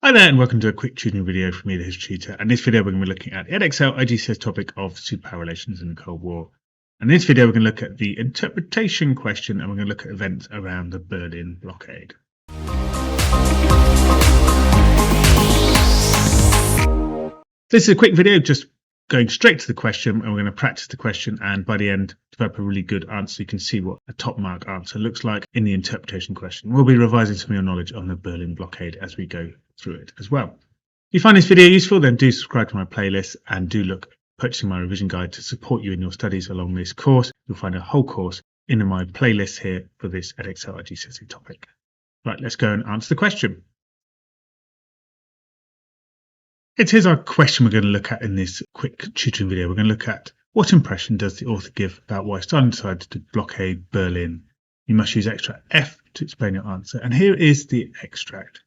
Hi there and welcome to a quick tutoring video from me, the History Tutor. And this video we're going to be looking at the Edexcel iGCSE topic of superpower relations in the Cold War. And in this video we're going to look at the interpretation question and we're going to look at events around the Berlin Blockade. This is a quick video just going straight to the question, and we're going to practice the question and by the end develop a really good answer. You can see what a top mark answer looks like in the interpretation question. We'll be revising some of your knowledge on the Berlin Blockade as we go through it as well. If you find this video useful, then do subscribe to my playlist and do look at purchasing my revision guide to support you in your studies along this course. You'll find a whole course in my playlist here for this Edexcel iGCSE topic. Right, let's go and answer the question. Here's our question we're going to look at in this quick tutoring video. We're going to look at what impression does the author give about why Stalin decided to blockade Berlin. You must use extract F to explain your answer. And here is the extract.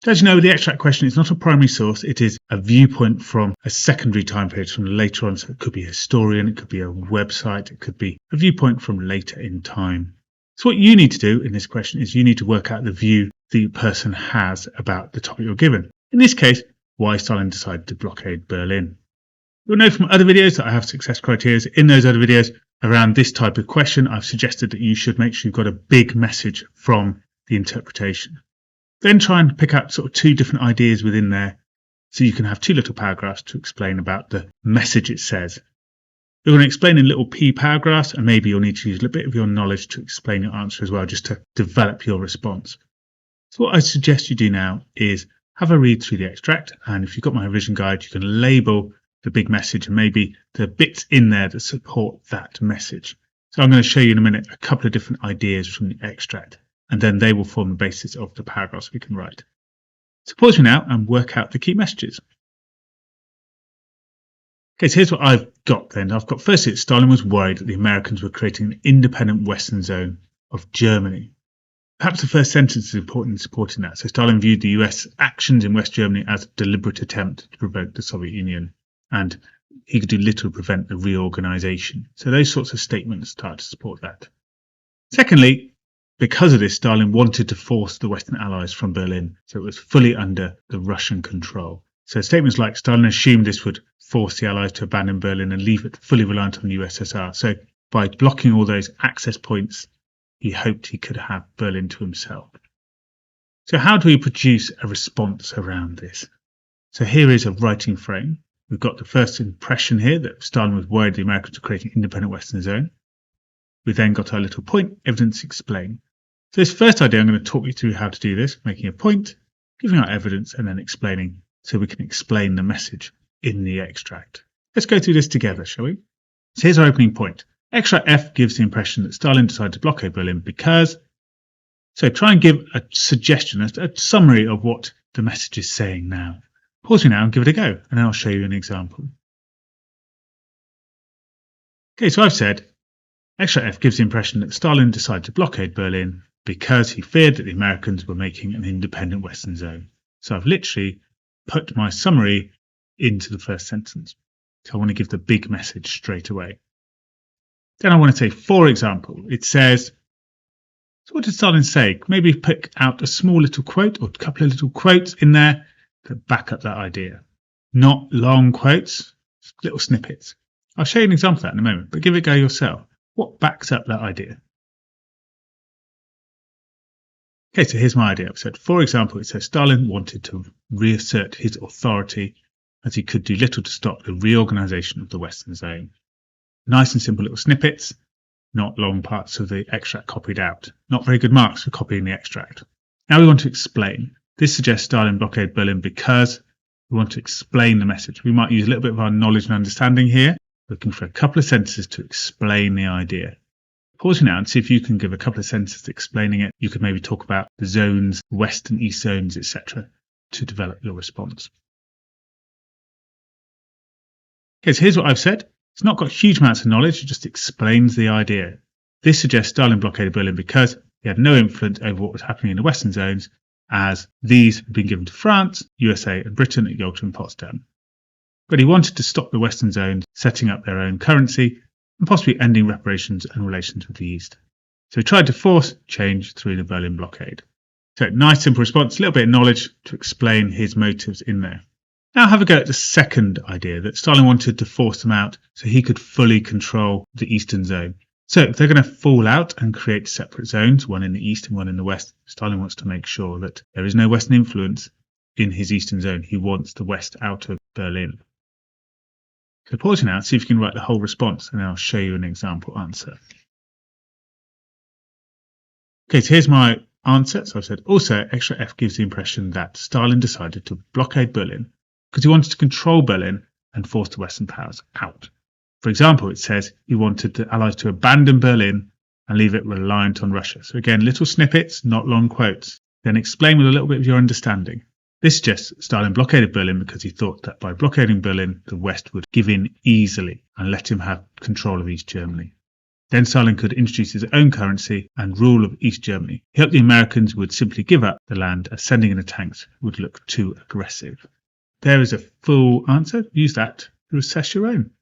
As you know, the extract question is not a primary source. It is a viewpoint from a secondary time period from later on. So it could be a historian, it could be a website, it could be a viewpoint from later in time. So what you need to do in this question is you need to work out the view the person has about the topic you're given. In this case, why Stalin decided to blockade Berlin. You'll know from other videos that I have success criteria. In those other videos around this type of question, I've suggested that you should make sure you've got a big message from the interpretation. Then try and pick out sort of two different ideas within there so you can have two little paragraphs to explain about the message it says. You're going to explain in little P paragraphs, and maybe you'll need to use a little bit of your knowledge to explain your answer as well, just to develop your response. So what I suggest you do now is have a read through the extract, and if you've got my revision guide, you can label the big message and maybe the bits in there that support that message. So I'm going to show you in a minute a couple of different ideas from the extract, and then they will form the basis of the paragraphs we can write. So pause me now and work out the key messages. Okay, so here's what I've got then. I've got firstly that Stalin was worried that the Americans were creating an independent western zone of Germany. Perhaps the first sentence is important in supporting that. So Stalin viewed the US actions in West Germany as a deliberate attempt to provoke the Soviet Union, and he could do little to prevent the reorganization. So those sorts of statements start to support that. Secondly, because of this, Stalin wanted to force the Western Allies from Berlin, so it was fully under the Russian control. So statements like Stalin assumed this would force the Allies to abandon Berlin and leave it fully reliant on the USSR. So by blocking all those access points, he hoped he could have Berlin to himself. So how do we produce a response around this? So here is a writing frame. We've got the first impression here that Stalin was worried the Americans were creating an independent Western zone. We then got our little point, evidence, explain. So this first idea, I'm going to talk you through how to do this, making a point, giving out evidence, and then explaining so we can explain the message in the extract. Let's go through this together, shall we? So here's our opening point. Extract F gives the impression that Stalin decided to blockade Berlin because... So try and give a suggestion, a summary of what the message is saying now. Pause me now and give it a go, and then I'll show you an example. Okay, so I've said, Extract F gives the impression that Stalin decided to blockade Berlin because he feared that the Americans were making an independent Western zone. So I've literally put my summary into the first sentence. So I want to give the big message straight away. Then I want to say, for example, it says, so what did Stalin say? Maybe pick out a small little quote or a couple of little quotes in there that back up that idea. Not long quotes, little snippets. I'll show you an example of that in a moment, but give it a go yourself. What backs up that idea? Okay, so here's my idea. I've said, for example, it says Stalin wanted to reassert his authority as he could do little to stop the reorganization of the Western zone. Nice and simple little snippets, not long parts of the extract copied out. Not very good marks for copying the extract. Now we want to explain. This suggests Stalin blockaded Berlin because we want to explain the message. We might use a little bit of our knowledge and understanding here, looking for a couple of sentences to explain the idea. Pause now and see if you can give a couple of sentences explaining it. You could maybe talk about the zones, west and east zones, etc., to develop your response. Okay, so here's what I've said. It's not got huge amounts of knowledge, it just explains the idea. This suggests Stalin blockaded Berlin because he had no influence over what was happening in the Western zones, as these had been given to France, USA and Britain at Yalta and Potsdam. But he wanted to stop the Western zones setting up their own currency and possibly ending reparations and relations with the East. So he tried to force change through the Berlin Blockade. So nice simple response, a little bit of knowledge to explain his motives in there. Now have a go at the second idea, that Stalin wanted to force them out so he could fully control the eastern zone. So if they're going to fall out and create separate zones, one in the east and one in the west, Stalin wants to make sure that there is no Western influence in his eastern zone. He wants the West out of Berlin. So pause now, see if you can write the whole response, and then I'll show you an example answer. Okay, so here's my answer. So I've said, also, extra F gives the impression that Stalin decided to blockade Berlin because he wanted to control Berlin and force the Western powers out. For example, it says he wanted the Allies to abandon Berlin and leave it reliant on Russia. So again, little snippets, not long quotes. Then explain with a little bit of your understanding. This suggests Stalin blockaded Berlin because he thought that by blockading Berlin, the West would give in easily and let him have control of East Germany. Then Stalin could introduce his own currency and rule of East Germany. He hoped the Americans would simply give up the land, as sending in the tanks would look too aggressive. There is a full answer. Use that to assess your own.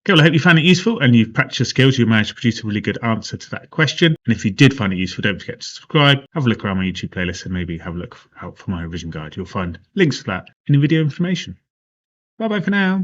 Okay, well, I hope you found it useful and you've practiced your skills. You managed to produce a really good answer to that question. And if you did find it useful, don't forget to subscribe, have a look around my YouTube playlist, and maybe have a look out for my revision guide. You'll find links to that in the video information. Bye bye for now.